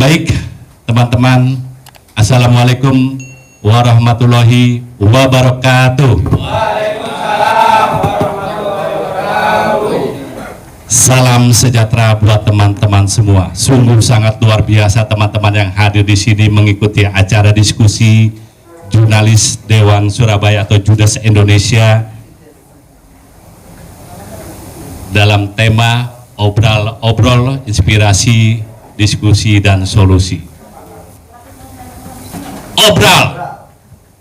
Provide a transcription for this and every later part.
Baik, teman-teman, Assalamualaikum warahmatullahi wabarakatuh. Waalaikumsalam warahmatullahi wabarakatuh. Salam sejahtera buat teman-teman semua. Sungguh sangat luar biasa teman-teman yang hadir di sini mengikuti acara diskusi jurnalis Dewan Surabaya atau Judes Indonesia dalam tema obrol, inspirasi, diskusi, dan solusi.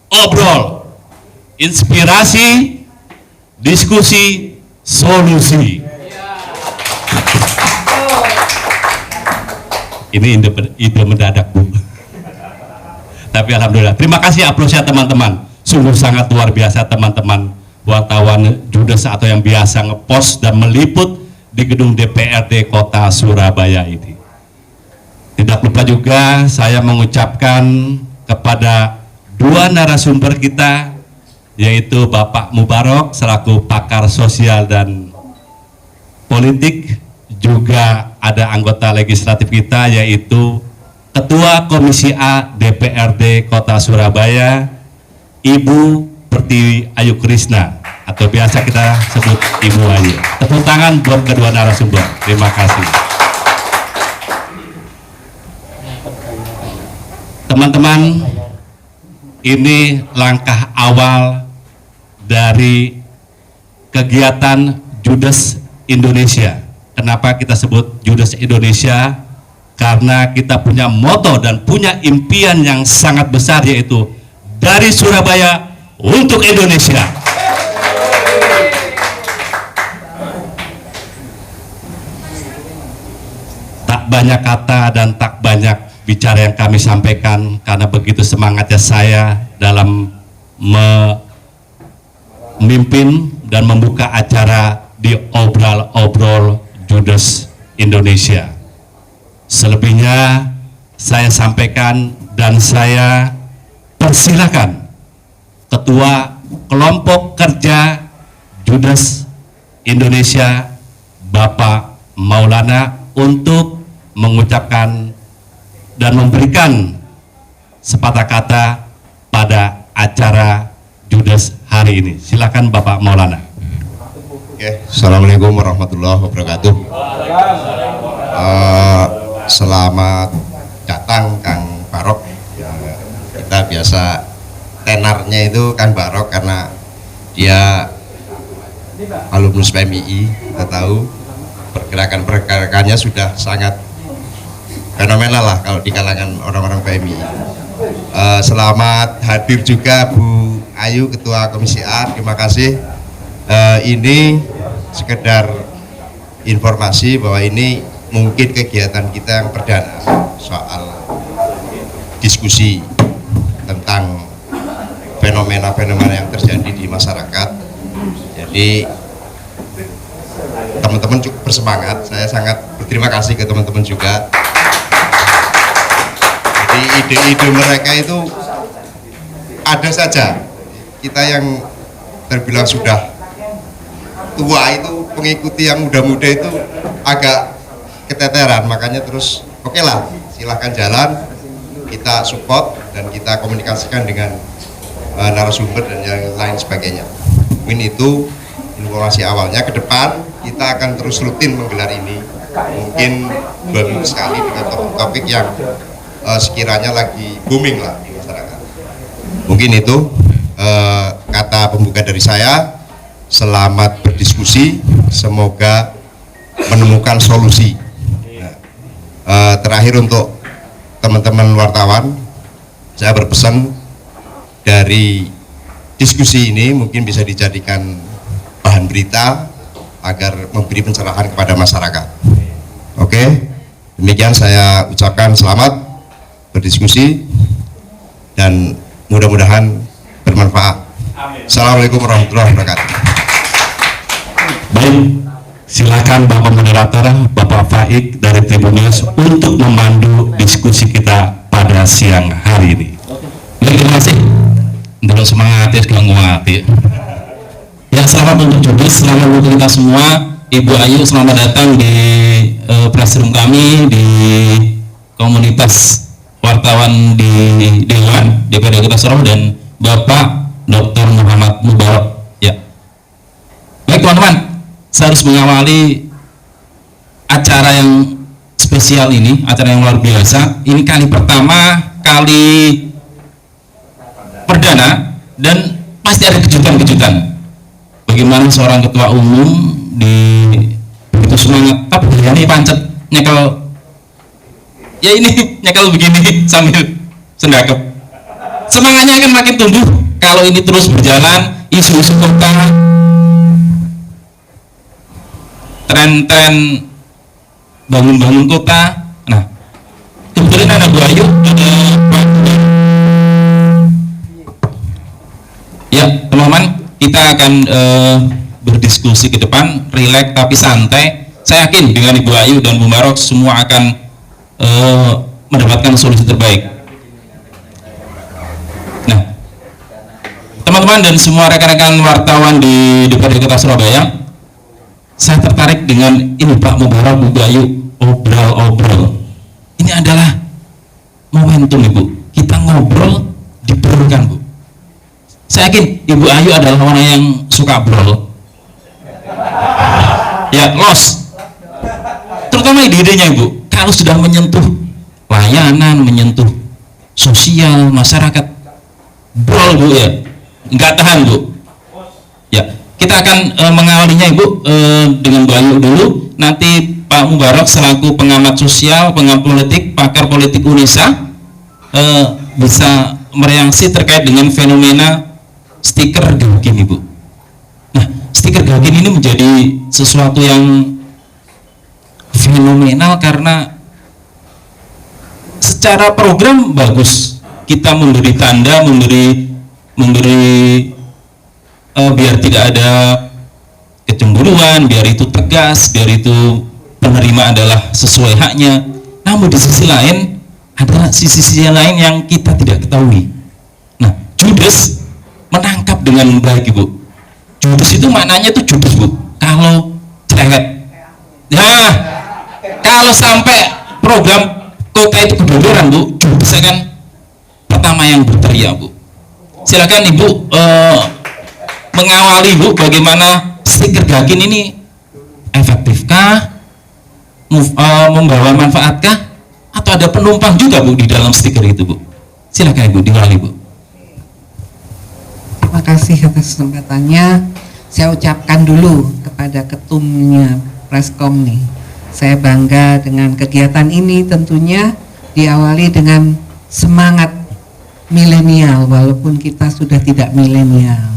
Obrol, inspirasi, diskusi, solusi. Ini ide mendadak, Bu. Tapi alhamdulillah, terima kasih aplausnya teman-teman. Sungguh sangat luar biasa teman-teman wartawan Judes atau yang biasa ngepost dan meliput di gedung DPRD Kota Surabaya ini. Tidak lupa juga saya mengucapkan kepada dua narasumber kita, yaitu Bapak Mubarok selaku pakar sosial dan politik, juga ada anggota legislatif kita yaitu Ketua Komisi A DPRD Kota Surabaya, Ibu Pertiwi Ayu Krisna, atau biasa kita sebut Ibu Ayu. Tepuk tangan buat kedua narasumber. Terima kasih. Teman-teman, ini langkah awal dari kegiatan Judes Indonesia. Kenapa kita sebut Judes Indonesia? Karena kita punya moto dan punya impian yang sangat besar, yaitu dari Surabaya untuk Indonesia. Tak banyak kata dan tak banyak bicara yang kami sampaikan, karena begitu semangatnya saya dalam memimpin dan membuka acara di obrol Judes Indonesia. Selebihnya saya sampaikan dan saya persilakan Ketua Kelompok Kerja Judes Indonesia Bapak Maulana untuk mengucapkan dan memberikan sepatah kata pada acara Judes hari ini. Silakan Bapak Maulana. Oke, Assalamualaikum warahmatullahi wabarakatuh. Selamat datang Kang Barok. Ya, kita biasa tenarnya itu Kang Barok karena dia alumnus PMII. Kita tahu pergerakannya sudah sangat fenomenal lah kalau di kalangan orang-orang PMI. Selamat hadir juga Bu Ayu, Ketua Komisi A. Terima kasih. Ini sekedar informasi bahwa ini mungkin kegiatan kita yang perdana soal diskusi tentang fenomena-fenomena yang terjadi di masyarakat. Jadi teman-teman cukup bersemangat. Saya sangat berterima kasih ke teman-teman juga. Jadi ide-ide mereka itu ada saja. Kita yang terbilang sudah tua itu mengikuti yang muda-muda itu agak keteteran, makanya terus oke lah, silahkan jalan, kita support dan kita komunikasikan dengan narasumber dan yang lain sebagainya. Mungkin itu informasi awalnya. Ke depan kita akan terus rutin menggelar ini, mungkin 2 minggu sekali dengan topik-topik yang sekiranya lagi booming lah di masyarakat. Mungkin itu kata pembuka dari saya. Selamat berdiskusi, semoga menemukan solusi. Terakhir untuk teman-teman wartawan, saya berpesan dari diskusi ini mungkin bisa dijadikan bahan berita agar memberi pencerahan kepada masyarakat. Oke, demikian saya ucapkan selamat berdiskusi dan mudah-mudahan bermanfaat. Assalamualaikum warahmatullahi wabarakatuh. Baik, silakan Bapak Moderator, Bapak Faik dari Tribunnews untuk memandu diskusi kita pada siang hari ini. Terima kasih. Untuk semangat ya, sekarang hati. Ya, selamat untuk Judes, selamat untuk kita semua. Ibu Ayu, selamat datang di press room kami di komunitas wartawan di Dewan DPRD Kota Surabaya dan Bapak Dr. Muhammad Mubarak. Ya, baik teman-teman, saya harus mengawali acara yang spesial ini, acara yang luar biasa. Ini kali pertama, kali perdana, dan pasti ada kejutan-kejutan. Bagaimana seorang ketua umum di begitu semangat, tapi ini pancet nyekel, ya ini nyekel begini sambil sendakep. Semangatnya akan makin tumbuh kalau ini terus berjalan. Isu-isu kota, tren-tren bangun-bangun kota. Nah, kebetulan ada Bu Ayu, ada Pak. Ya, teman-teman, kita akan berdiskusi ke depan, rileks tapi santai. Saya yakin dengan Ibu Ayu dan Bu Marok semua akan mendapatkan solusi terbaik. Nah, teman-teman dan semua rekan-rekan wartawan di DPRD Kota Surabaya, saya tertarik dengan ini Pak Mubarak, Bu Ayu, obrol-obrol. Ini adalah momentum Ibu, kita ngobrol diperlukan Bu. Saya yakin Ibu Ayu adalah orang yang suka obrol. Ya, los. Terutama ide-idenya Ibu, kalau sudah menyentuh layanan, menyentuh sosial masyarakat, brol Bu ya, nggak tahan Bu. Ya, kita akan mengawalinya Ibu dengan Bu Ayu dulu, nanti Pak Mubarak selaku pengamat sosial, pengamat politik, pakar politik UNESA bisa mereaksi terkait dengan fenomena stiker Gawkin Ibu. Nah, stiker Gawkin ini menjadi sesuatu yang fenomenal karena secara program bagus, kita memberi tanda, memberi biar tidak ada kecemburuan, biar itu tegas, biar itu penerima adalah sesuai haknya. Namun di sisi lain ada sisi-sisi lain yang kita tidak ketahui. Nah, judes menangkap dengan baik Ibu. Judes itu maknanya itu judes Bu, kalau cerewet. Nah, kalau sampai program kota itu kedodoran Bu, judes kan pertama yang berteriak Bu. Silakan Ibu mengawali Bu, bagaimana stiker Gawkin ini efektifkah, membawa manfaatkah, atau ada penumpang juga Bu di dalam stiker itu Bu? Silakan Ibu diwali Bu. Terima kasih atas kesempatannya. Saya ucapkan dulu kepada ketumnya Preskom nih, saya bangga dengan kegiatan ini. Tentunya diawali dengan semangat milenial, walaupun kita sudah tidak milenial.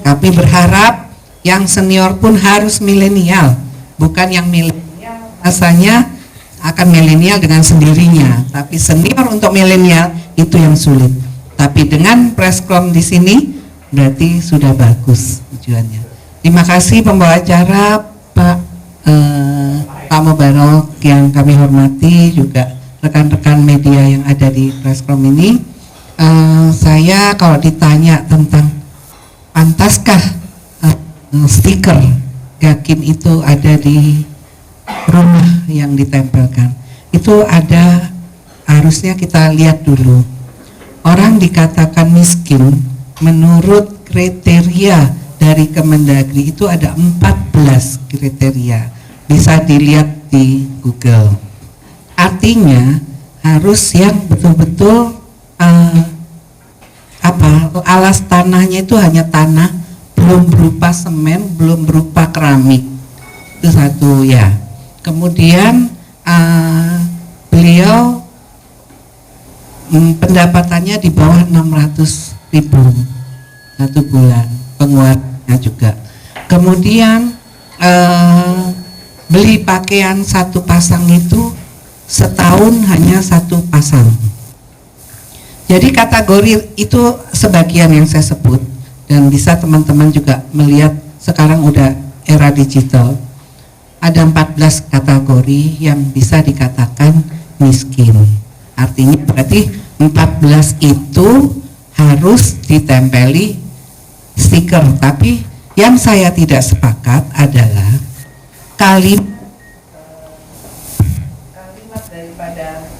Kami berharap yang senior pun harus milenial, bukan yang milenial rasanya akan milenial dengan sendirinya, tapi senior untuk milenial itu yang sulit. Tapi dengan Preskom di sini berarti sudah bagus tujuannya. Terima kasih pembawa acara Pak Mubarak yang kami hormati, juga rekan-rekan media yang ada di Preskom ini. Saya kalau ditanya tentang pantaskah stiker Gawkin itu ada di rumah yang ditempelkan, itu ada, harusnya kita lihat dulu. Orang dikatakan miskin menurut kriteria dari Kemendagri itu ada 14 kriteria, bisa dilihat di Google. Artinya harus yang betul-betul alas tanahnya itu hanya tanah, belum berupa semen, belum berupa keramik. Itu satu ya. Kemudian beliau pendapatannya di bawah 600.000 satu bulan, pengeluarannya juga. Kemudian beli pakaian satu pasang itu setahun hanya satu pasang. Jadi kategori itu sebagian yang saya sebut, dan bisa teman-teman juga melihat sekarang udah era digital. Ada 14 kategori yang bisa dikatakan miskin. Artinya berarti 14 itu harus ditempeli stiker. Tapi yang saya tidak sepakat adalah kalimat daripada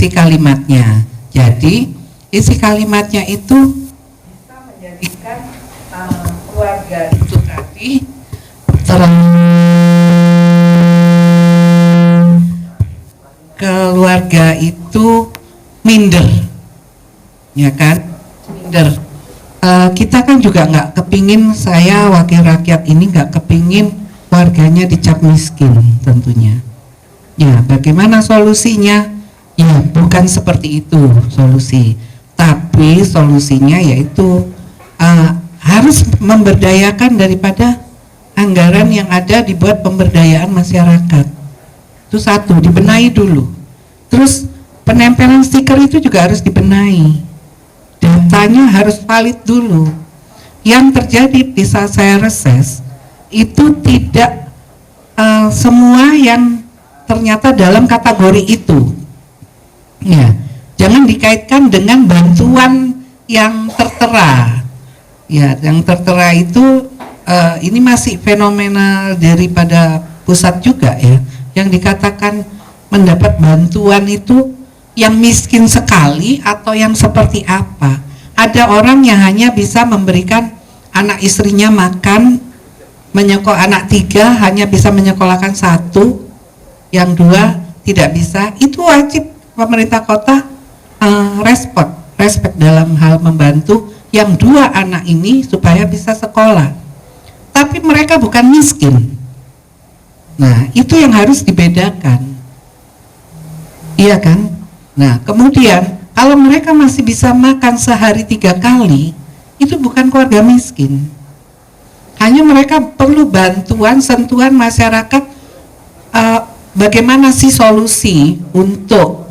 isi kalimatnya. Jadi isi kalimatnya itu bisa menjadikan keluarga itu tadi keluarga itu minder, ya kan? Minder. Kita kan juga nggak kepingin, saya wakil rakyat ini nggak kepingin warganya dicap miskin tentunya. Ya, bagaimana solusinya? Ya, bukan seperti itu solusi, tapi solusinya yaitu harus memberdayakan daripada anggaran yang ada dibuat pemberdayaan masyarakat. Itu satu, dibenahi dulu. Terus penempelan stiker itu juga harus dibenahi. Datanya harus valid dulu. Yang terjadi di saat saya reses itu tidak semua yang ternyata dalam kategori itu. Ya, jangan dikaitkan dengan bantuan yang tertera. Ya, yang tertera itu ini masih fenomenal daripada pusat juga ya. Yang dikatakan mendapat bantuan itu yang miskin sekali atau yang seperti apa. Ada orang yang hanya bisa memberikan anak istrinya makan, anak 3 hanya bisa menyekolahkan 1, yang 2 tidak bisa. Itu wajib pemerintah kota respect dalam hal membantu yang 2 anak ini supaya bisa sekolah. Tapi mereka bukan miskin. Nah, itu yang harus dibedakan. Iya kan? Nah, kemudian kalau mereka masih bisa makan sehari 3 kali, itu bukan keluarga miskin. Hanya mereka perlu bantuan, sentuhan masyarakat. Bagaimana sih solusi untuk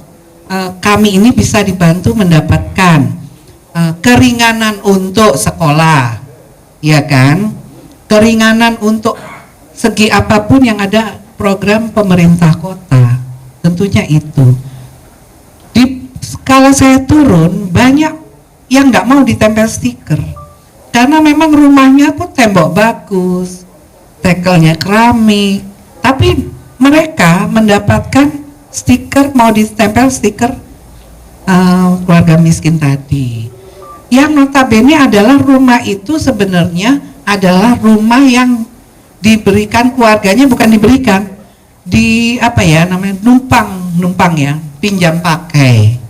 kami ini bisa dibantu mendapatkan keringanan untuk sekolah, ya kan? Keringanan untuk segi apapun yang ada program pemerintah kota, tentunya itu. Di skala saya turun, banyak yang nggak mau ditempel stiker karena memang rumahnya pun tembok bagus, tekelnya keramik, tapi mereka mendapatkan stiker, mau ditempel stiker keluarga miskin tadi. Yang notabene adalah rumah itu sebenarnya adalah rumah yang diberikan keluarganya, bukan diberikan, numpang ya, pinjam pakai.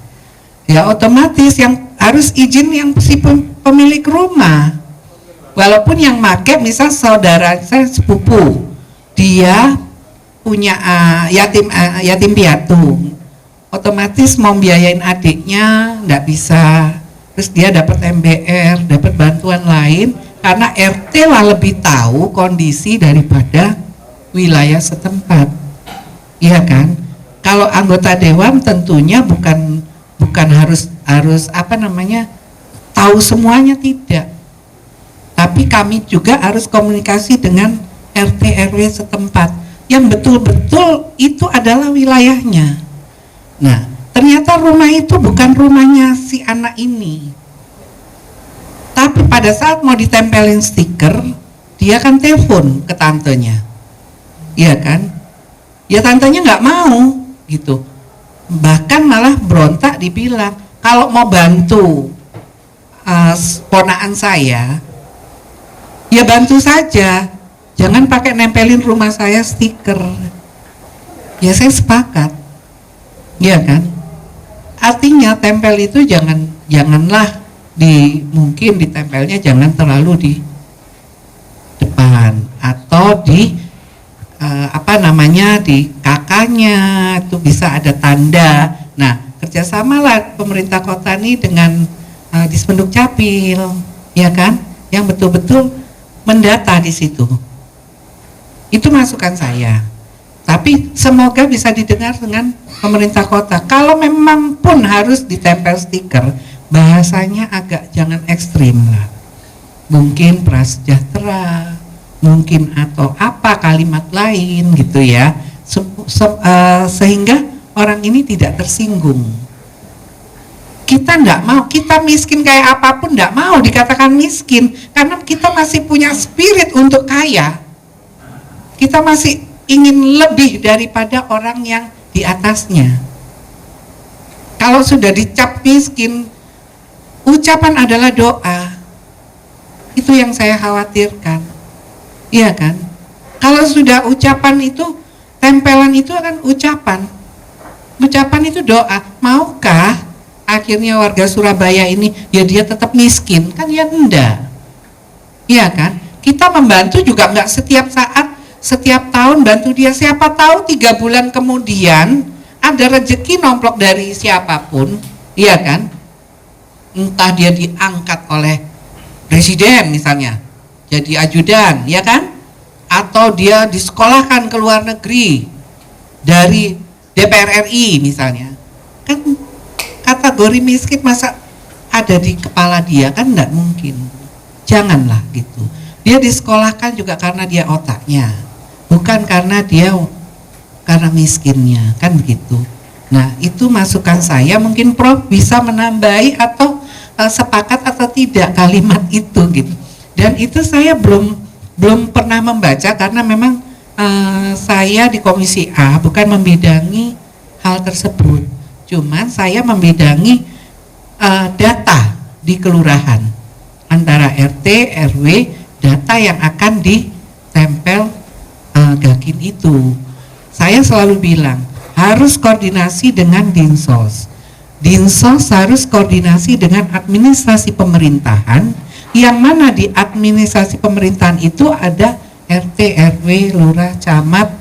Ya otomatis yang harus izin yang si pemilik rumah. Walaupun yang make misal saudara saya sepupu, dia punya yatim piatu, otomatis mau biayain adiknya nggak bisa. Terus dia dapat MBR, dapat bantuan lain karena RT lah lebih tahu kondisi daripada wilayah setempat, iya kan? Kalau anggota dewan tentunya bukan harus tahu semuanya, tidak. Tapi kami juga harus komunikasi dengan RT RW setempat yang betul-betul itu adalah wilayahnya. Nah, ternyata rumah itu bukan rumahnya si anak ini. Tapi pada saat mau ditempelin stiker, dia kan telepon ke tantenya, iya kan? Ya tantenya nggak mau gitu. Bahkan malah berontak, dibilang kalau mau bantu ponakan saya, ya bantu saja, jangan pakai nempelin rumah saya stiker. Ya saya sepakat, iya kan? Artinya tempel itu janganlah mungkin ditempelnya jangan terlalu di depan atau di di kakaknya itu bisa ada tanda. Nah, kerjasamalah pemerintah kota ini dengan Dispenduk Capil, ya kan, yang betul-betul mendata di situ. Itu masukan saya. Tapi semoga bisa didengar dengan pemerintah kota. Kalau memang pun harus ditempel stiker, bahasanya agak jangan ekstrim lah. Mungkin prasejahtera, mungkin atau apa kalimat lain gitu ya, sehingga orang ini tidak tersinggung. Kita nggak mau, kita miskin kayak apapun nggak mau dikatakan miskin, karena kita masih punya spirit untuk kaya. Kita masih ingin lebih daripada orang yang di atasnya. Kalau sudah dicap miskin, ucapan adalah doa. Itu yang saya khawatirkan. Iya kan? Kalau sudah ucapan itu, tempelan itu akan ucapan. Ucapan itu doa. Maukah akhirnya warga Surabaya ini ya dia tetap miskin? Kan ya enggak. Iya kan? Kita membantu juga enggak setiap saat, setiap tahun bantu dia. Siapa tahu 3 bulan kemudian ada rezeki nomplok dari siapapun, iya kan? Entah dia diangkat oleh presiden misalnya, jadi ajudan, ya kan? Atau dia disekolahkan ke luar negeri dari DPR RI misalnya. Kan kategori miskin masa ada di kepala dia, kan enggak mungkin. Janganlah gitu. Dia disekolahkan juga karena dia otaknya, bukan karena miskinnya, kan begitu. Nah, itu masukan saya, mungkin Prof bisa menambahi atau sepakat atau tidak kalimat itu gitu. Dan itu saya belum pernah membaca karena memang saya di Komisi A bukan membidangi hal tersebut. Cuman saya membidangi data di kelurahan antara RT, RW, data yang akan ditempel gakin itu. Saya selalu bilang harus koordinasi dengan Dinsos. Dinsos harus koordinasi dengan administrasi pemerintahan, yang mana di administrasi pemerintahan itu ada RT, RW, lurah, camat,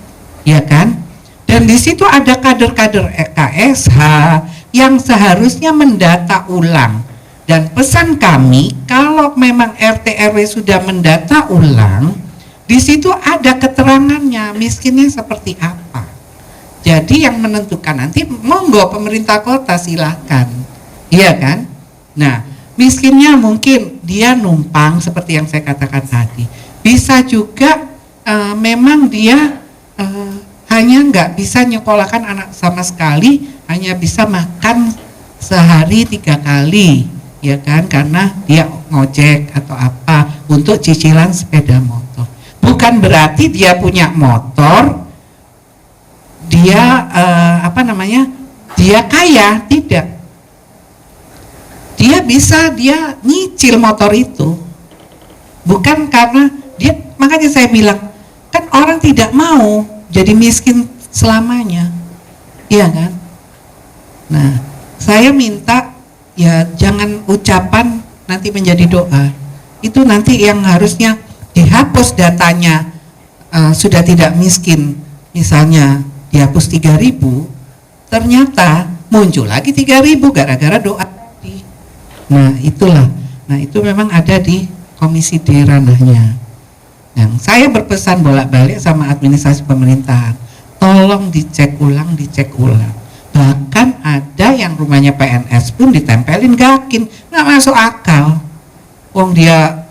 ya kan? Dan di situ ada kader-kader KSH yang seharusnya mendata ulang. Dan pesan kami, kalau memang RT, RW sudah mendata ulang, di situ ada keterangannya miskinnya seperti apa. Jadi yang menentukan nanti monggo pemerintah kota silakan, iya kan? Nah, miskinnya mungkin dia numpang seperti yang saya katakan tadi. Bisa juga memang dia hanya nggak bisa nyekolahkan anak sama sekali, hanya bisa makan sehari 3 kali, ya kan? Karena dia ngojek atau apa untuk cicilan sepeda motor. Bukan berarti dia punya motor, dia dia kaya, tidak. Dia bisa nyicil motor itu, bukan karena dia. Makanya saya bilang kan orang tidak mau jadi miskin selamanya, iya kan? Nah, saya minta ya jangan ucapan nanti menjadi doa. Itu nanti yang harusnya dihapus datanya, sudah tidak miskin, misalnya dihapus 3.000, ternyata muncul lagi 3.000 gara-gara doa tadi. Nah itulah, nah itu memang ada di Komisi D ranahnya. Yang saya berpesan bolak-balik sama administrasi pemerintahan, tolong dicek ulang. Bahkan ada yang rumahnya PNS pun ditempelin gakin, nggak masuk akal. Wong dia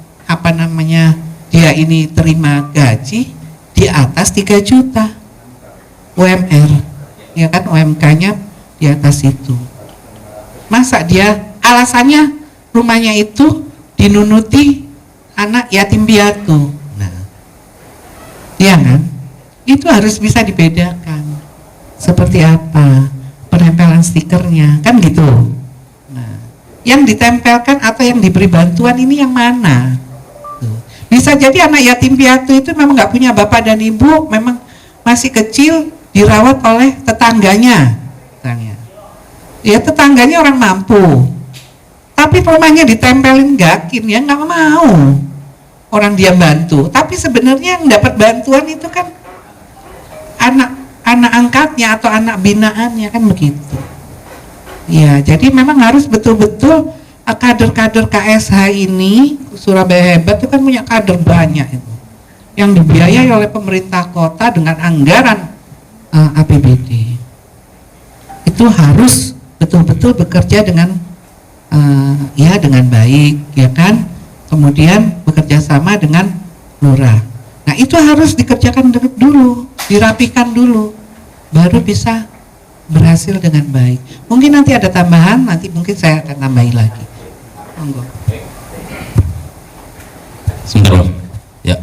dia ini terima gaji di atas 3 juta UMR, ya kan, UMK-nya di atas itu. Masa dia alasannya rumahnya itu dinunuti anak yatim piatu. Nah, ya kan, itu harus bisa dibedakan seperti apa penempelan stikernya, kan gitu. Nah, yang ditempelkan atau yang diberi bantuan ini yang mana? Bisa jadi anak yatim piatu itu memang nggak punya bapak dan ibu, memang masih kecil, dirawat oleh tetangganya. Ya tetangganya orang mampu, tapi rumahnya ditempelin gakin, ya nggak mau. Orang dia bantu, tapi sebenarnya yang dapat bantuan itu kan anak angkatnya atau anak binaannya, kan begitu. Ya, jadi memang harus betul-betul kader-kader KSH ini, Surabaya Hebat itu kan punya kader banyak itu, yang dibiayai oleh pemerintah kota dengan anggaran APBD. Itu harus betul-betul bekerja dengan dengan baik, ya kan? Kemudian bekerja sama dengan lurah. Nah itu harus dikerjakan dulu, dirapikan dulu, baru bisa berhasil dengan baik. Mungkin nanti ada tambahan, nanti mungkin saya akan tambahin lagi. Monggo. Sebentar, ya.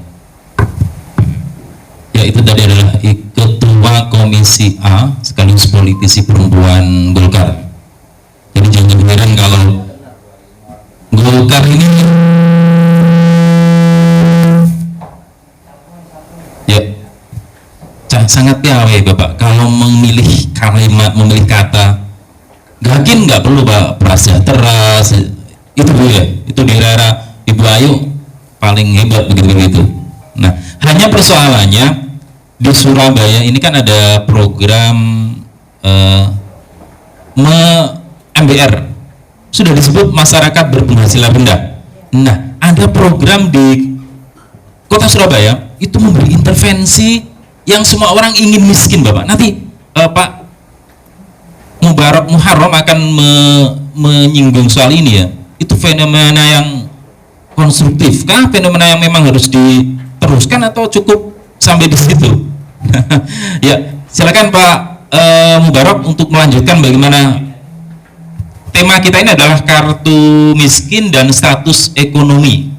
Ya, itu tadi adalah Ketua Komisi A sekaligus politisi perempuan Golkar, jangan heran kalau Golkar ini ya sangat piawai Bapak kalau memilih kalimat, memilih kata. Yakin nggak perlu Pak prasejahtera itu Bu ya, itu di era Ibu Ayu paling hebat begitu. Nah, hanya persoalannya di Surabaya ini kan ada program MBR, sudah disebut masyarakat berpenghasilan rendah. Nah, ada program di Kota Surabaya itu memberi intervensi yang semua orang ingin miskin Bapak. Nanti Pak Mubarak Muharram akan menyinggung soal ini ya. Itu fenomena yang konstruktif kah? Fenomena yang memang harus diteruskan atau cukup sampai di situ? Ya, silakan Pak Mubarak untuk melanjutkan bagaimana tema kita ini adalah kartu miskin dan status ekonomi.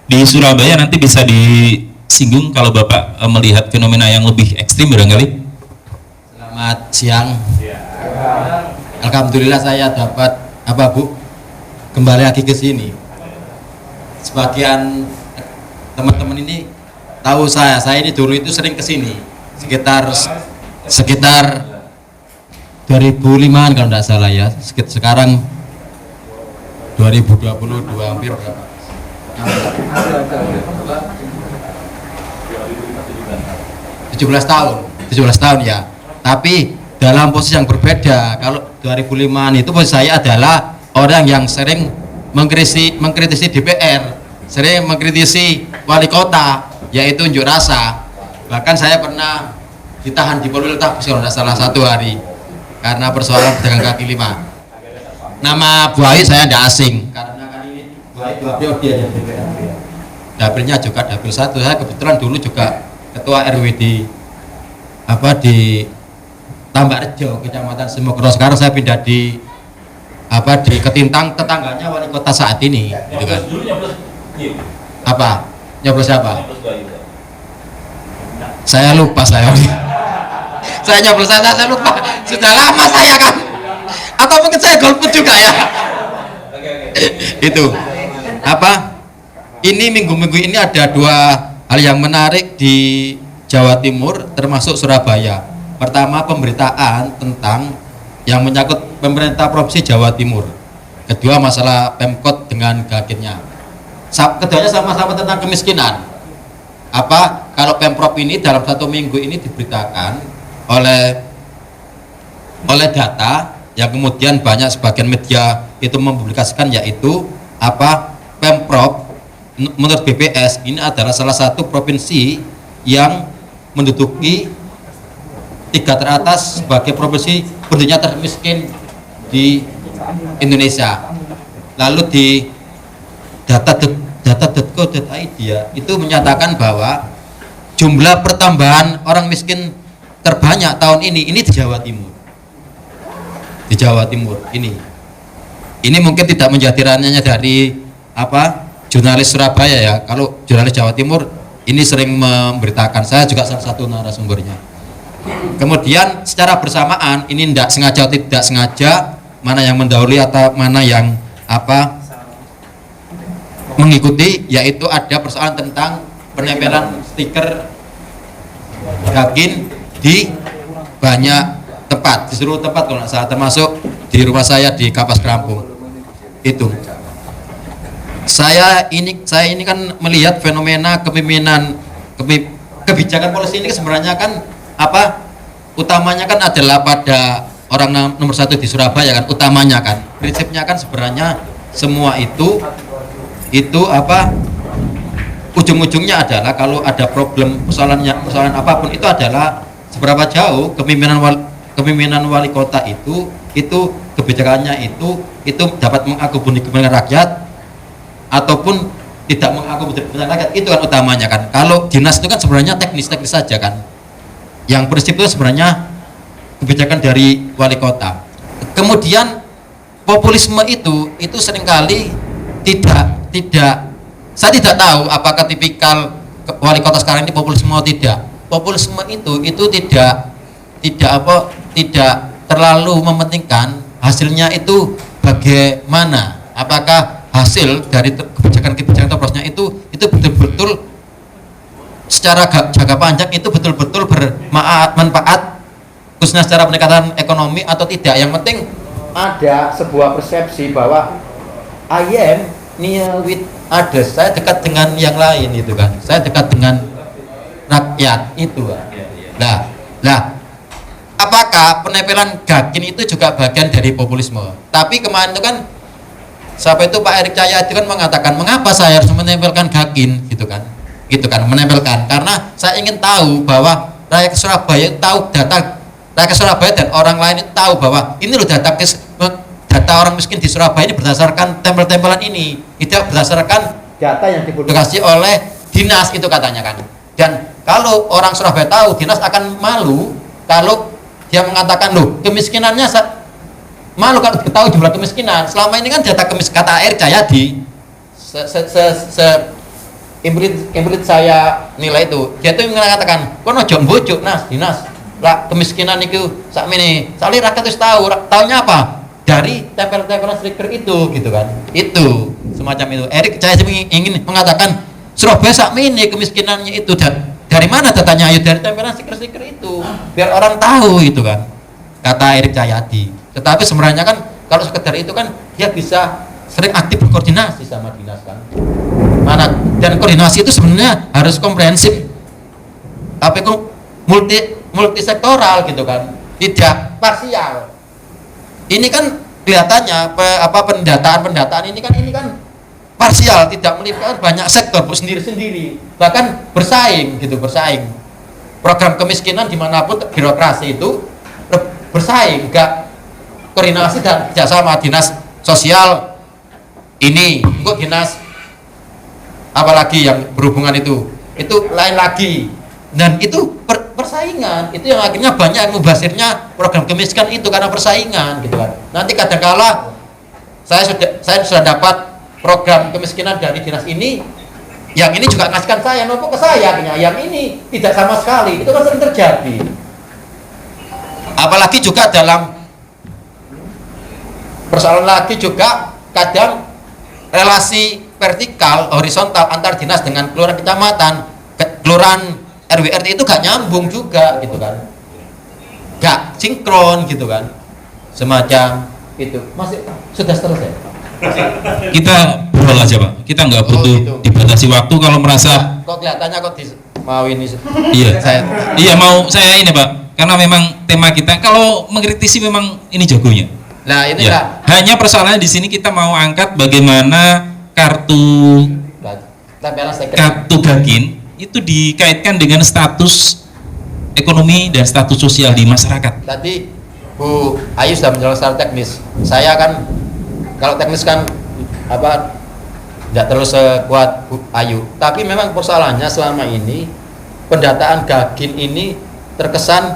Di Surabaya nanti bisa disinggung kalau Bapak melihat fenomena yang lebih ekstrim barangkali. Selamat siang. Alhamdulillah saya dapat apa Bu? Kembali lagi ke sini. Sebagian teman-teman ini tahu saya ini dulu itu sering ke sini. Sekitar 2005-an kalau tidak salah ya. Sekarang 2022 hampir berapa? 17 tahun ya. Tapi dalam posisi yang berbeda. Kalau 2005-an itu posisi saya adalah orang yang sering mengkritisi DPR, sering mengkritisi wali kota, yaitu unjuk rasa. Bahkan saya pernah ditahan di Polres Tabes kalau tidak salah 1 hari karena persoalan pedagang kaki 5. Nama Bu Ayu saya tidak asing karena kan ini Bu Ayu dia DPR. Dapilnya juga dapil 1. Saya kebetulan dulu juga ketua RW di Tambak Rejo, Kecamatan Simokro. Sekarang saya pindah di Ketintang, tetangganya wali kota saat ini. Gitu kan. Apa? Nyoblos siapa? Saya lupa saya nyoblos saya lupa. Sudah lama saya kan. Atau mungkin saya golput juga ya. Itu. Ini minggu-minggu ini ada 2 hal yang menarik di Jawa Timur termasuk Surabaya. Pertama, pemberitaan tentang yang menyangkut pemerintah provinsi Jawa Timur. Kedua, masalah Pemkot dengan Gakinnya. Keduanya sama-sama tentang kemiskinan. Kalau Pemprov ini dalam 1 minggu ini diberitakan oleh data yang kemudian banyak sebagian media itu mempublikasikan, yaitu Pemprov menurut BPS ini adalah salah satu provinsi yang menduduki 3 teratas sebagai provinsi penduduknya termiskin di Indonesia. Lalu di data.co.id ya, itu menyatakan bahwa jumlah pertambahan orang miskin terbanyak tahun ini di Jawa Timur. Di Jawa Timur ini mungkin tidak menjadi ranahnya dari jurnalis Surabaya ya. Kalau jurnalis Jawa Timur ini sering memberitakan, saya juga salah satu narasumbernya. Kemudian secara bersamaan ini tidak sengaja atau tidak sengaja, mana yang mendahului atau mana yang mengikuti, yaitu ada persoalan tentang penempelan stiker Gakin di banyak tempat, di seluruh tempat kalau nggak salah, termasuk di rumah saya di Kapas Kerampung. Itu saya ini kan melihat fenomena kebijakan polisi ini sebenarnya kan utamanya kan adalah pada orang nomor 1 di Surabaya kan, utamanya kan prinsipnya kan sebenarnya semua itu ujung-ujungnya adalah kalau ada persoalan apapun itu adalah seberapa jauh kepemimpinan wali kota itu kebijakannya itu dapat mengakomodir kepentingan rakyat ataupun tidak mengakomodir kepentingan rakyat, itu kan utamanya kan. Kalau dinas itu kan sebenarnya teknis saja kan. Yang prinsip itu sebenarnya kebijakan dari wali kota. Kemudian populisme itu seringkali saya tidak tahu apakah tipikal wali kota sekarang ini populisme atau tidak. Populisme itu tidak terlalu mementingkan hasilnya itu bagaimana, apakah hasil dari kebijakan-kebijakan prosesnya itu betul-betul secara jangka panjang itu betul-betul bermanfaat khususnya secara peningkatan ekonomi atau tidak. Yang penting ada sebuah persepsi bahwa I am near with others, saya dekat dengan yang lain itu kan, saya dekat dengan rakyat itu kan. Nah, apakah penempelan Gakin itu juga bagian dari populisme? Tapi kemarin itu kan siapa itu Pak Erick Cahyadi kan mengatakan, mengapa saya harus menempelkan Gakin gitu kan, menempelkan karena saya ingin tahu bahwa rakyat Surabaya tahu data rakyat Surabaya dan orang lain itu tahu bahwa ini loh data orang miskin di Surabaya ini berdasarkan tempel-tempelan ini, tidak berdasarkan data yang dipublikasi oleh dinas itu katanya kan. Dan kalau orang Surabaya tahu, dinas akan malu kalau dia mengatakan loh kemiskinannya malu kalau tahu jumlah kemiskinan. Selama ini kan data kata Erick Cahyadi implit saya nilai itu, dia itu mengatakan kono ojo mbojuk nas dinas lah kemiskinan itu sakmene sali rakyat itu tahunya apa dari tempel-tempelan stiker itu gitu kan, itu semacam itu. Erick Cahyadi ingin mengatakan Surabaya sakmene kemiskinannya itu dari mana datanya? Ayo dari tempelan stiker-stiker itu biar orang tahu itu kan, kata Erick Cahyadi. Tetapi sebenarnya kan kalau sekedar itu kan dia bisa sering aktif berkoordinasi sama dinas kan mana, dan koordinasi itu sebenarnya harus komprehensif tapi kok multisektoral gitu kan, tidak parsial. Ini kan kelihatannya pendataan ini kan parsial, tidak melibatkan banyak sektor sendiri-sendiri, bahkan bersaing. Program kemiskinan dimanapun birokrasi itu bersaing, enggak koordinasi dan kerjasama dinas sosial ini, kok dinas apalagi yang berhubungan itu lain lagi, dan itu persaingan itu yang akhirnya banyak yang mubasirnya program kemiskinan itu karena persaingan gitu kan. Nanti kadangkala saya sudah dapat program kemiskinan dari dinas ini, yang ini juga ngasihkan saya nopo ke saya, yang ini tidak sama sekali, itu kan sering terjadi. Apalagi juga dalam persoalan lagi juga kadang relasi vertikal horizontal antar dinas dengan kelurahan kecamatan, kelurahan RW RT itu gak nyambung juga gitu kan, gak sinkron gitu kan, semacam itu. Masih sudah selesai? Kita berol aja Pak, kita nggak butuh gitu. dibatasi waktu. Kalau merasa Kok kelihatannya mau ini iya saya mau saya ini Pak, karena memang tema kita kalau mengkritisi memang ini jagonya. nah ini Ya, hanya persoalannya di sini kita mau angkat bagaimana kartu Gakin itu dikaitkan dengan status ekonomi dan status sosial di masyarakat. Tadi Bu Ayu sudah menjelaskan secara teknis. Saya kan kalau teknis kan tidak terlalu sekuat Bu Ayu. Tapi memang persoalannya selama ini pendataan Gakin ini terkesan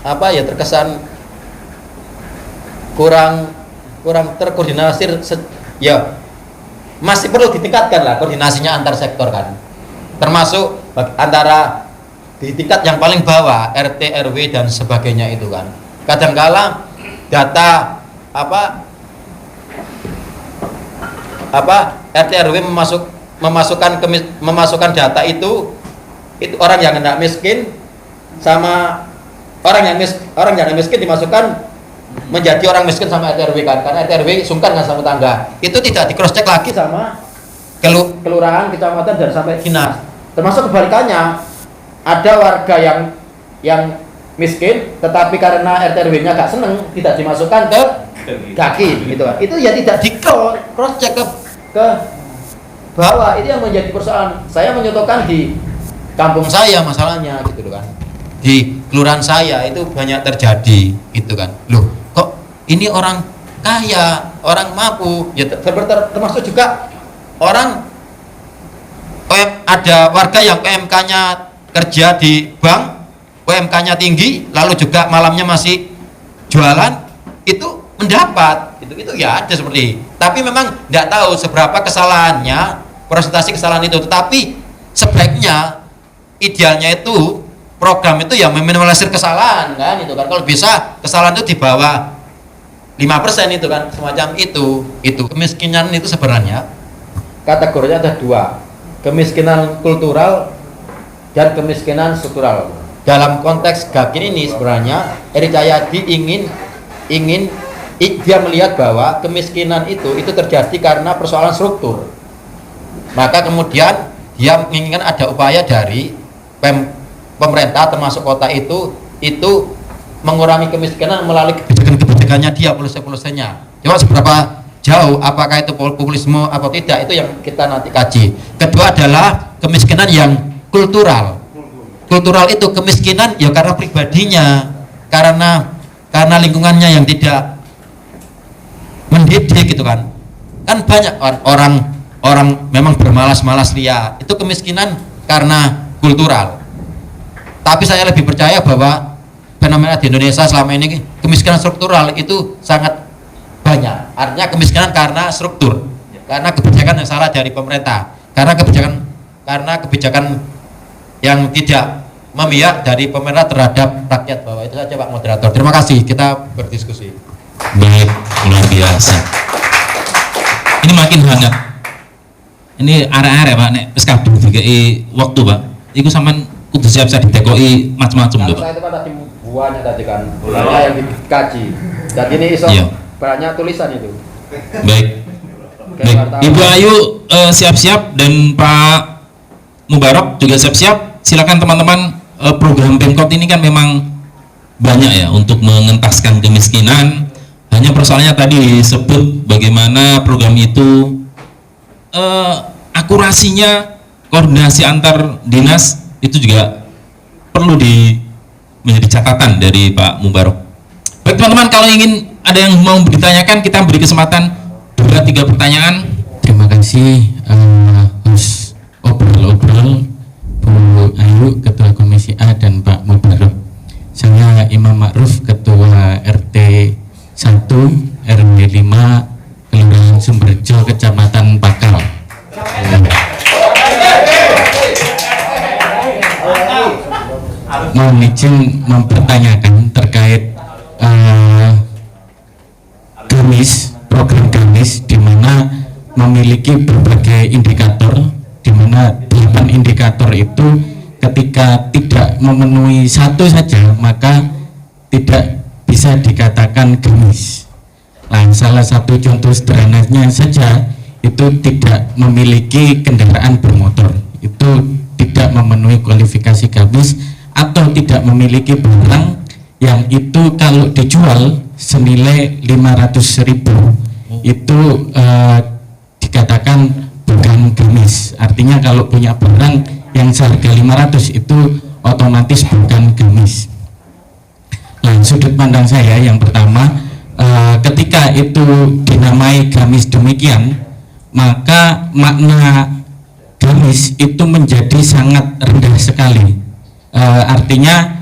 terkesan kurang terkoordinasi. Ya masih perlu ditingkatkan lah koordinasinya antar sektor kan, termasuk antara di tingkat yang paling bawah RT RW dan sebagainya itu kan. Kadangkala data RT RW memasukkan data itu orang yang tidak miskin sama orang yang miskin dimasukkan menjadi orang miskin sama RT RW kan, karena RT RW sungkan kan sama tangga. Itu tidak di cross check lagi sama kelurahan, kecamatan dan sampai dinas. Termasuk kebalikannya, ada warga yang miskin tetapi karena RT RW-nya gak seneng tidak dimasukkan ke Gakin gitu kan. Itu ya tidak di cross check ke bawah. Itu yang menjadi persoalan. Saya menyontohkan di kampung saya masalahnya gitu kan. Di kelurahan saya itu banyak terjadi gitu kan. Loh, kok ini orang kaya, orang mampu, ya termasuk juga orang ada warga yang PMK-nya kerja di bank, PMK-nya tinggi, lalu juga malamnya masih jualan, itu mendapat, itu ya ada seperti. Tapi memang tidak tahu seberapa kesalahannya, presentasi kesalahan itu. Tetapi sebaiknya, idealnya itu program itu ya meminimalisir kesalahan kan, itu kan. Kalau bisa kesalahan itu dibawa 5% itu kan semacam itu kemiskinan itu sebenarnya kategorinya ada dua, kemiskinan kultural dan kemiskinan struktural. Dalam konteks Gakin ini sebenarnya Eri Cahyadi ingin dia melihat bahwa kemiskinan itu terjadi karena persoalan struktur. Maka kemudian dia menginginkan ada upaya dari pemerintah termasuk kota itu mengurangi kemiskinan melalui kebijakan-kebijakannya dia, polisi-polisinya. Cuma seberapa jauh, apakah itu populisme atau tidak, itu yang kita nanti kaji. Kedua adalah kemiskinan yang kultural. Kultural itu kemiskinan ya karena pribadinya, karena lingkungannya yang tidak mendidik gitu kan. Kan banyak orang memang bermalas-malas ria, itu kemiskinan karena kultural. Tapi saya lebih percaya bahwa fenomena di Indonesia selama ini kemiskinan struktural itu sangat banyak. Artinya kemiskinan karena struktur, karena kebijakan yang salah dari pemerintah, karena kebijakan yang tidak memihak dari pemerintah terhadap rakyat bawah. Itu saja Pak Moderator. Terima kasih, kita berdiskusi. Baik, luar biasa. Ini makin hangat. Ini arek-arek Pak, nek wis kadung dikei waktu Pak. Iku sampean kudu siap-siap ditekoi macam-macam lho Pak. Saya itu kan tadi buahnya tadi kan, buahnya yang dikaji. Dan ini iso banyak tulisan itu. Baik. Ibu Ayu siap-siap dan Pak Mubarok juga siap-siap. Silakan teman-teman, program Pemkot ini kan memang banyak ya untuk mengentaskan kemiskinan. Hanya persoalannya tadi disebut bagaimana program itu akurasinya, koordinasi antar dinas itu juga perlu menjadi catatan dari Pak Mubarok. Baik teman-teman, kalau ingin ada yang mau ditanyakan, kita beri kesempatan 2-3 pertanyaan. Terima kasih host obrol-obrol Bu Ayu, Ketua Komisi A, dan Pak Mubarok. Saya Imam Ma'ruf, Ketua RT 1 RW 5 Kelurahan Sumberjo, Kecamatan Pakal. Mohon izin mempertanyakan terkait GAMIS, program GAMIS, di mana memiliki berbagai indikator, di mana 8 indikator itu ketika tidak memenuhi satu saja maka tidak bisa dikatakan GAMIS. Nah, salah satu contoh sederhananya saja itu tidak memiliki kendaraan bermotor, itu tidak memenuhi kualifikasi GAMIS, atau tidak memiliki barang yang itu kalau dijual senilai 500.000 itu dikatakan bukan GAMIS. Artinya kalau punya barang yang seharga 500 itu otomatis bukan GAMIS. Nah, sudut pandang saya yang pertama, ketika itu dinamai GAMIS demikian, maka makna GAMIS itu menjadi sangat rendah sekali. Artinya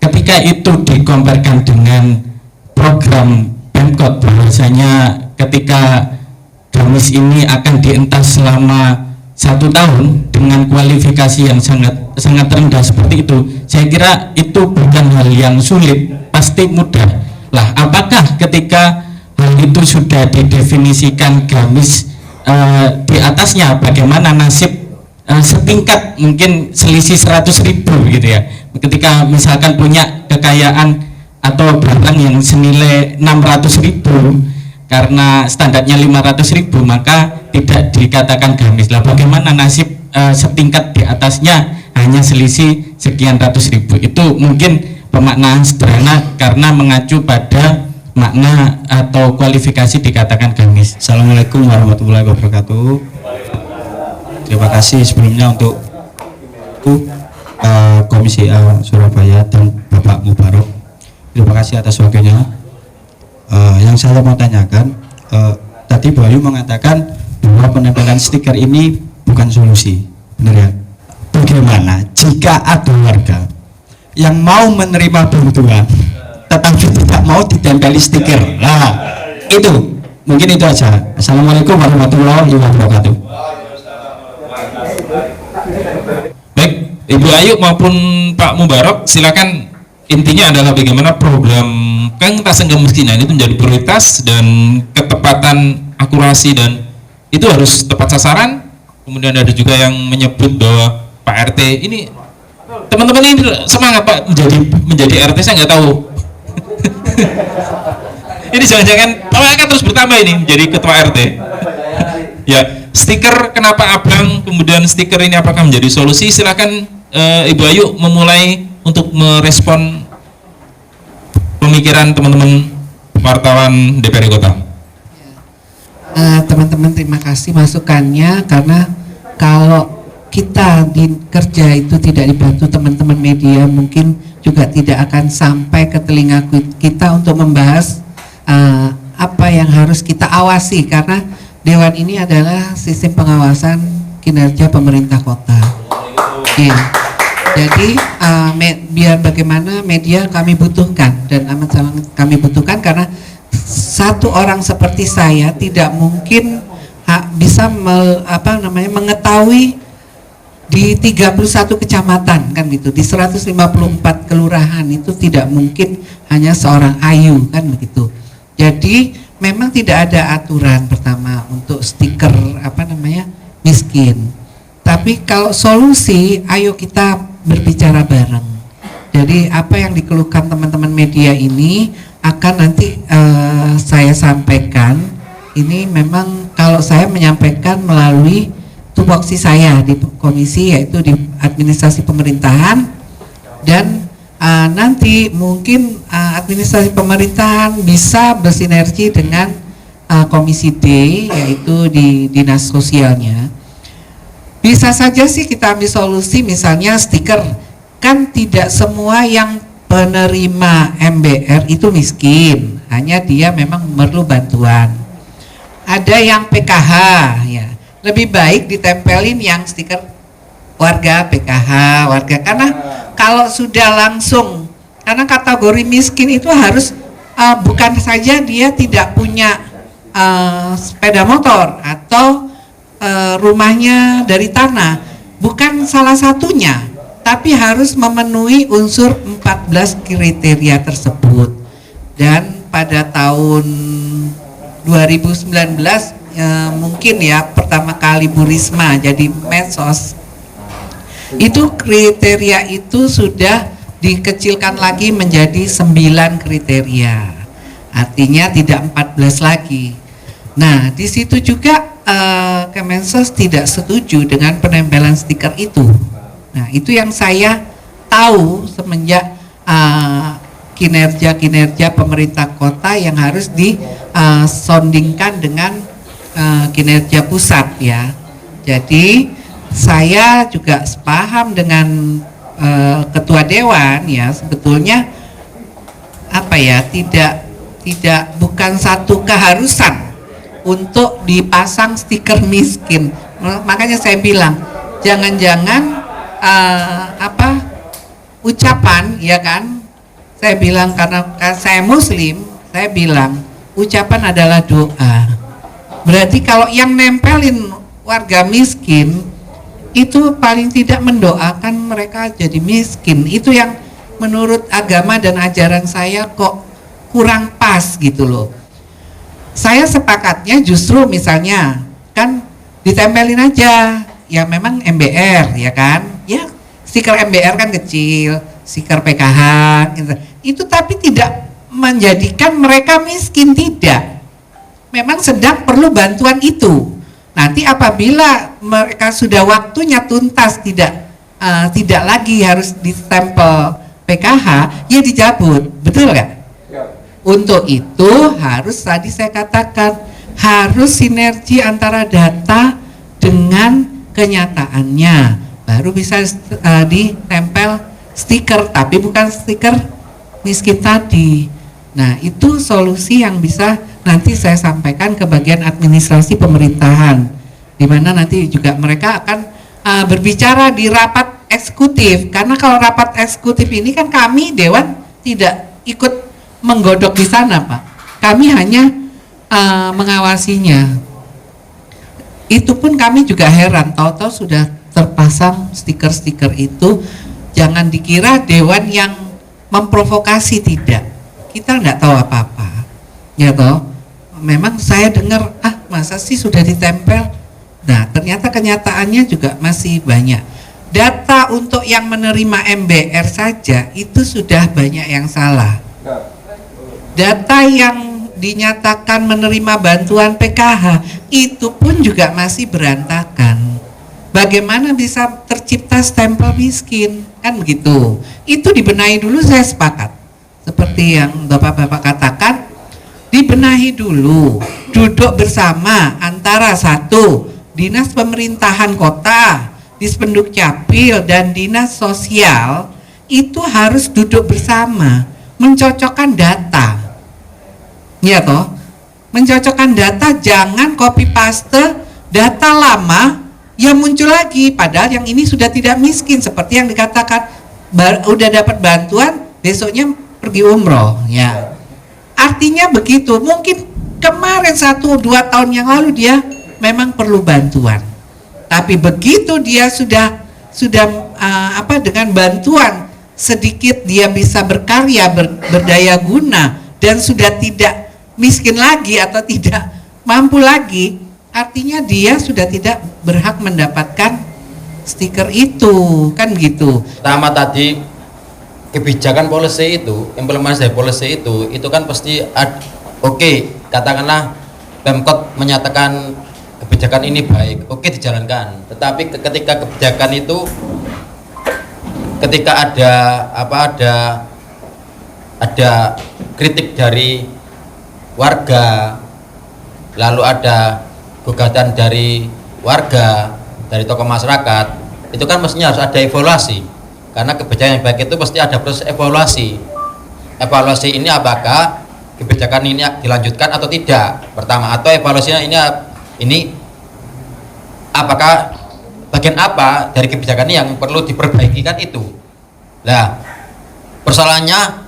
ketika itu dikomparkan dengan program Pemkot, bahwasanya ketika GAMIS ini akan dientas selama 1 tahun dengan kualifikasi yang sangat rendah seperti itu, saya kira itu bukan hal yang sulit, pasti mudah. Lah, apakah ketika hal itu sudah didefinisikan GAMIS di atasnya, bagaimana nasib setingkat mungkin selisih 100.000 gitu ya, ketika misalkan punya kekayaan atau barang yang senilai 600.000 karena standarnya 500.000 maka tidak dikatakan GAMIS. Lah, bagaimana nasib setingkat di atasnya hanya selisih sekian ratus ribu? Itu mungkin pemaknaan sederhana karena mengacu pada makna atau kualifikasi dikatakan GAMIS. Assalamualaikum warahmatullahi wabarakatuh. Terima kasih sebelumnya untuk Komisi A Surabaya dan Bapak Mubarok. Terima kasih atas waktunya. Yang saya mau tanyakan, tadi Bu Ayu mengatakan bahwa penempelan stiker ini bukan solusi, benar ya? Bagaimana jika ada warga yang mau menerima bantuan tetapi tidak mau ditempeli stiker? Nah, itu mungkin itu aja. Assalamualaikum warahmatullahi wabarakatuh. Baik, Ibu Ayu maupun Pak Mubarok, silakan intinya adalah bagaimana program pengentasan kemiskinan itu menjadi prioritas dan ketepatan akurasi dan itu harus tepat sasaran. Kemudian ada juga yang menyebut bahwa Pak RT ini teman-teman ini semangat Pak menjadi RT, saya nggak tahu. Ini jangan-jangan akan terus bertambah ini menjadi ketua RT. Ya, stiker kenapa abang, kemudian stiker ini apakah menjadi solusi? Silakan Ibu Ayu memulai untuk merespon pemikiran teman-teman wartawan DPRD Kota. Teman-teman terima kasih masukannya, karena kalau kita di kerja itu tidak dibantu teman-teman media, mungkin juga tidak akan sampai ke telinga kita untuk membahas apa yang harus kita awasi, karena Dewan ini adalah sistem pengawasan kinerja pemerintah kota. Ya. Jadi biar bagaimana media kami butuhkan dan amat sangat kami butuhkan, karena satu orang seperti saya tidak mungkin bisa mengetahui di 31 kecamatan kan gitu, di 154 kelurahan itu tidak mungkin hanya seorang Ayu kan begitu. Jadi memang tidak ada aturan pertama untuk stiker miskin. Tapi kalau solusi, ayo kita berbicara bareng. Jadi apa yang dikeluhkan teman-teman media ini akan nanti saya sampaikan. Ini memang kalau saya menyampaikan melalui tupoksi saya di komisi, yaitu di administrasi pemerintahan, dan nanti mungkin administrasi pemerintahan bisa bersinergi dengan komisi D, yaitu di dinas sosialnya. Bisa saja sih kita ambil solusi, misalnya stiker, kan tidak semua yang penerima MBR itu miskin, hanya dia memang perlu bantuan. Ada yang PKH, ya lebih baik ditempelin yang stiker warga PKH, warga, karena kalau sudah langsung, karena kategori miskin itu harus bukan saja dia tidak punya sepeda motor atau rumahnya dari tanah, bukan salah satunya, tapi harus memenuhi unsur 14 kriteria tersebut. Dan pada tahun 2019 mungkin ya pertama kali Bu Risma jadi medsos, itu kriteria itu sudah dikecilkan lagi menjadi 9 kriteria, artinya tidak 14 lagi. Nah di situ juga Kemensos tidak setuju dengan penempelan stiker itu. Nah itu yang saya tahu semenjak kinerja pemerintah kota yang harus disondingkan dengan kinerja pusat ya. Jadi saya juga sepaham dengan ketua dewan ya, sebetulnya bukan satu keharusan untuk dipasang stiker miskin. Makanya saya bilang jangan-jangan ucapan ya kan, saya bilang karena saya muslim, saya bilang ucapan adalah doa. Berarti kalau yang nempelin warga miskin itu paling tidak mendoakan mereka jadi miskin. Itu yang menurut agama dan ajaran saya kok kurang pas gitu loh. Saya sepakatnya justru misalnya kan ditempelin aja ya memang MBR ya kan, ya stiker MBR kan kecil, stiker PKH gitu. Itu tapi tidak menjadikan mereka miskin, tidak. Memang sedang perlu bantuan itu. Nanti apabila mereka sudah waktunya tuntas, tidak lagi harus ditempel PKH, ya dicabut, betul nggak? Untuk itu harus tadi saya katakan harus sinergi antara data dengan kenyataannya, baru bisa ditempel stiker, tapi bukan stiker miskin tadi. Nah itu solusi yang bisa nanti saya sampaikan ke bagian administrasi pemerintahan, di mana nanti juga mereka akan berbicara di rapat eksekutif, karena kalau rapat eksekutif ini kan kami Dewan tidak ikut menggodok di sana Pak, kami hanya mengawasinya. Itu pun kami juga heran, tahu-tahu sudah terpasang stiker-stiker itu. Jangan dikira Dewan yang memprovokasi, tidak. Kita nggak tahu apa-apa, ya toh. Memang saya dengar, masa sih sudah ditempel. Nah, ternyata kenyataannya juga masih banyak. Data untuk yang menerima MBR saja itu sudah banyak yang salah. Data yang dinyatakan menerima bantuan PKH itu pun juga masih berantakan. Bagaimana bisa tercipta stempel miskin, kan begitu. Itu dibenahi dulu, saya sepakat. Seperti yang Bapak-bapak katakan, dibenahi dulu, duduk bersama antara satu, Dinas Pemerintahan Kota, Dispenduk Capil, dan Dinas Sosial, itu harus duduk bersama, mencocokkan data. Ya toh, mencocokkan data, jangan copy paste data lama yang muncul lagi, padahal yang ini sudah tidak miskin seperti yang dikatakan, udah dapat bantuan besoknya pergi umroh, ya. Artinya begitu. Mungkin kemarin 1-2 tahun yang lalu dia memang perlu bantuan, tapi begitu dia sudah dengan bantuan sedikit dia bisa berkarya, berdaya guna, dan sudah tidak miskin lagi atau tidak mampu lagi, artinya dia sudah tidak berhak mendapatkan stiker itu, kan gitu. Pertama tadi, kebijakan policy itu, implementasi policy itu kan pasti oke, katakanlah Pemkot menyatakan kebijakan ini baik, oke, dijalankan. Tetapi ketika kebijakan itu, ketika ada kritik dari warga, lalu ada gugatan dari warga, dari tokoh masyarakat, itu kan mestinya harus ada evaluasi, karena kebijakan yang baik itu pasti ada proses evaluasi. Evaluasi ini apakah kebijakan ini dilanjutkan atau tidak, pertama, atau evaluasinya ini apakah bagian apa dari kebijakan ini yang perlu diperbaiki, kan itu. Nah, persoalannya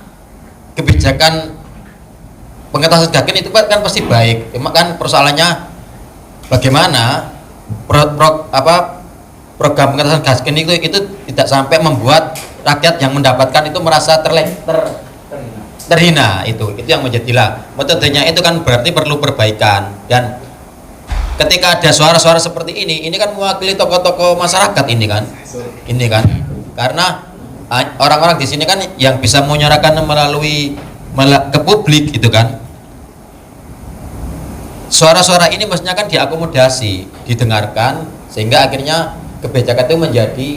kebijakan pengetasan gakin itu kan pasti baik, cuma kan persoalannya bagaimana program pengetasan gakin itu tidak sampai membuat rakyat yang mendapatkan itu merasa terhina. Itu yang menjadilah metodenya itu kan berarti perlu perbaikan. Dan ketika ada suara-suara seperti ini kan mewakili tokoh-tokoh masyarakat ini kan, karena orang-orang di sini kan yang bisa menyuarakan melalui ke publik gitu kan. Suara-suara ini mestinya kan diakomodasi, didengarkan, sehingga akhirnya kebijakan itu menjadi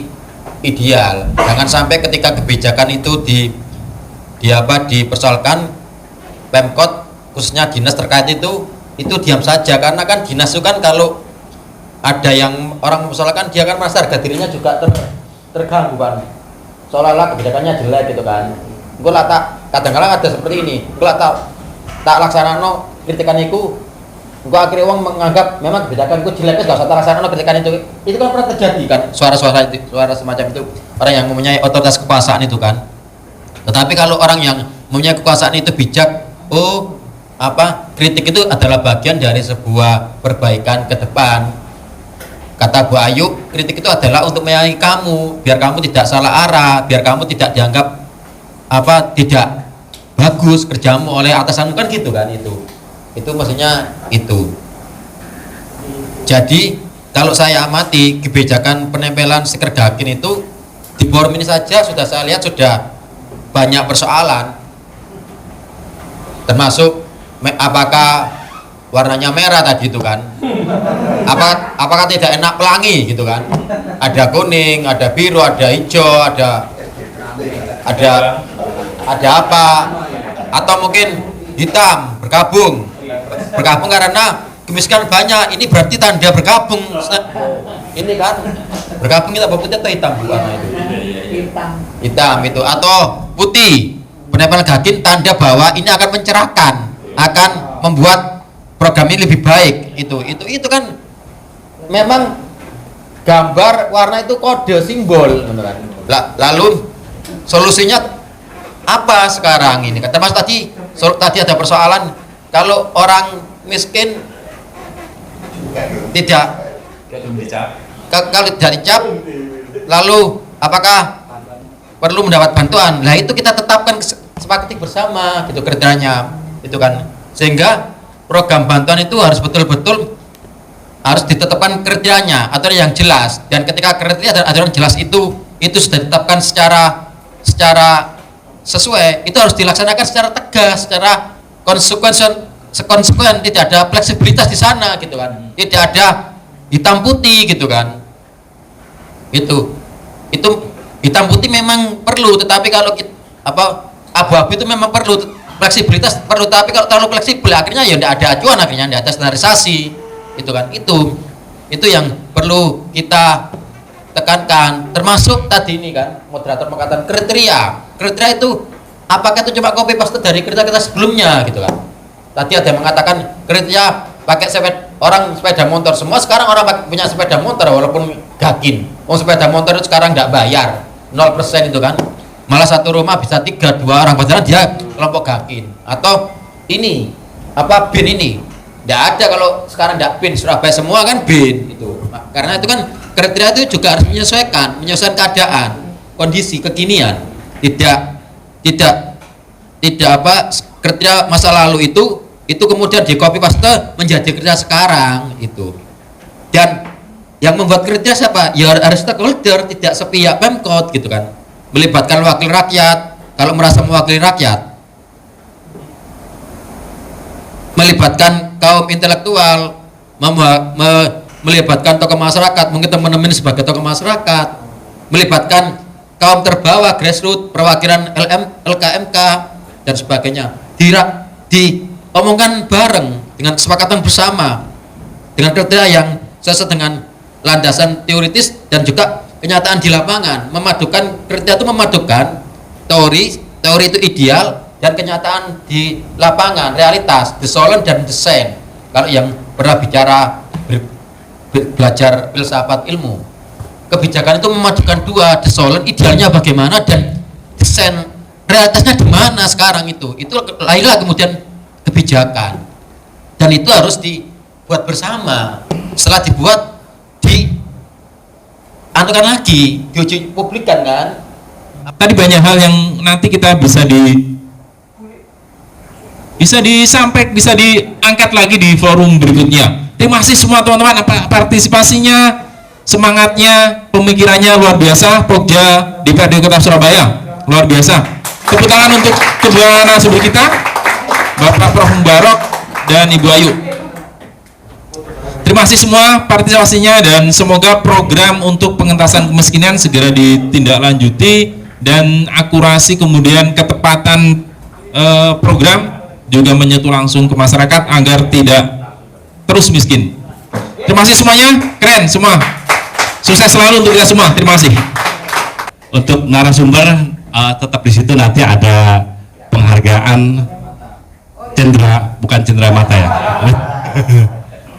ideal. Jangan sampai ketika kebijakan itu dipersoalkan, Pemkot khususnya dinas terkait itu diam saja, karena kan dinas itu kan kalau ada yang orang mempersoalkan, dia kan merasa harga dirinya juga terganggu kan, seolah-olah kebijakannya jelek gitu kan. Gue lah kadang-kadang ada seperti ini, gue lah tak laksanano kritikan itu, gue akhirnya orang menganggap memang kebijakan gue jelek, gak usah tak laksanano kritikan itu kan pernah terjadi kan, suara semacam itu, orang yang mempunyai otoritas kekuasaan itu kan. Tetapi kalau orang yang mempunyai kekuasaan itu bijak, kritik itu adalah bagian dari sebuah perbaikan ke depan. Kata Bu Ayu, kritik itu adalah untuk menyayangi kamu, biar kamu tidak salah arah, biar kamu tidak dianggap tidak bagus kerjamu oleh atasanmu, kan gitu kan. Itu maksudnya itu. Jadi kalau saya amati kebijakan penempelan stiker gakin itu di forum ini saja sudah saya lihat sudah banyak persoalan, termasuk apakah warnanya merah tadi itu kan, apakah tidak enak pelangi gitu kan, ada kuning, ada biru, ada hijau, ada apa, atau mungkin hitam bergabung karena kemiskinan banyak, ini berarti tanda bergabung. Ini kan bergabung kita putih atau hitam warna itu, hitam itu, atau putih penempelan gakin, tanda bahwa ini akan mencerahkan, akan membuat program ini lebih baik. Itu kan memang gambar warna itu kode simbol, beneran. Lalu solusinya apa sekarang ini? Termasuk tadi ada persoalan kalau orang miskin kalau tidak dicap, lalu apakah perlu mendapat bantuan. Nah itu kita tetapkan sepakati bersama gitu kriterianya itu kan, sehingga program bantuan itu harus betul-betul harus ditetapkan kriterianya, aturan yang jelas, dan ketika kriteria dan aturan jelas itu sudah ditetapkan secara sesuai, itu harus dilaksanakan secara tegas, secara konsekuen, tidak ada fleksibilitas di sana gitu kan, tidak ada hitam putih gitu kan. Itu hitam putih memang perlu, tetapi kalau abu-abu itu memang perlu, fleksibilitas perlu, tapi kalau terlalu fleksibel akhirnya ya tidak ada acuan, akhirnya tidak ada standarisasi itu kan. Itu yang perlu kita tekankan, termasuk tadi ini kan moderator mengatakan kriteria itu apakah itu cuma copy paste dari kriteria kita sebelumnya gitu kan. Tadi ada yang mengatakan kriteria pakai orang sepeda motor, semua sekarang orang punya sepeda motor walaupun gakin. Sepeda motor itu sekarang tidak bayar 0% itu kan, malah satu rumah bisa 3-2 orang pacaran dia kelompok gakin. Atau ini bin ini tidak ada, kalau sekarang tidak bin, Surabaya semua kan bin itu. Karena itu kan kriteria itu juga harus menyesuaikan keadaan, kondisi, kekinian. Tidak kriteria masa lalu itu kemudian di copy paste menjadi kriteria sekarang itu. Dan yang membuat kriteria siapa? Ya harus stakeholder, tidak sepihak Pemkot gitu kan. Melibatkan wakil rakyat, kalau merasa mewakili rakyat. Melibatkan kaum intelektual, melibatkan tokoh masyarakat, mungkin teman-teman sebagai tokoh masyarakat, melibatkan kaum terbawa, grassroots, perwakilan LKMK dan sebagainya. Diomongkan bareng dengan kesepakatan bersama, dengan kriteria yang sesuai dengan landasan teoritis dan juga kenyataan di lapangan. Memadukan kriteria itu memadukan teori itu ideal dan kenyataan di lapangan, realitas, desolen dan desain. Kalau yang pernah bicara belajar filsafat ilmu, kebijakan itu memadukan dua, desolen idealnya bagaimana dan desain realitasnya di mana sekarang itu lahirlah kemudian kebijakan, dan itu harus dibuat bersama. Setelah dibuat dianukan lagi, diuji publikan kan. Tadi banyak hal yang nanti kita bisa diangkat lagi di forum berikutnya. Terima kasih semua teman-teman, partisipasinya, semangatnya, pemikirannya luar biasa. Pokja DPRD Kota Surabaya luar biasa. Tepuk tangan untuk kedua narasumber kita, Bapak Prof. Mubarok dan Ibu Ayu. Terima kasih semua partisipasinya, dan semoga program untuk pengentasan kemiskinan segera ditindaklanjuti, dan akurasi kemudian ketepatan program juga menyentuh langsung ke masyarakat agar tidak terus miskin. Terima kasih semuanya, keren semua. Sukses selalu untuk kita semua. Terima kasih. Untuk narasumber tetap di situ, nanti ada penghargaan bukan cendera mata ya.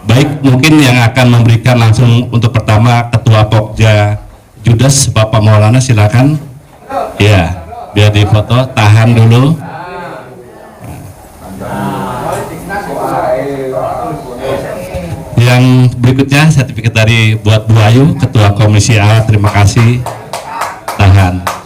Baik, mungkin yang akan memberikan langsung untuk pertama Ketua Pokja Judes, Bapak Maulana, silakan. Ya, biar difoto, tahan dulu. Yang berikutnya sertifikat dari buat Bu Ayu, Ketua Komisi A, terima kasih. Tahan.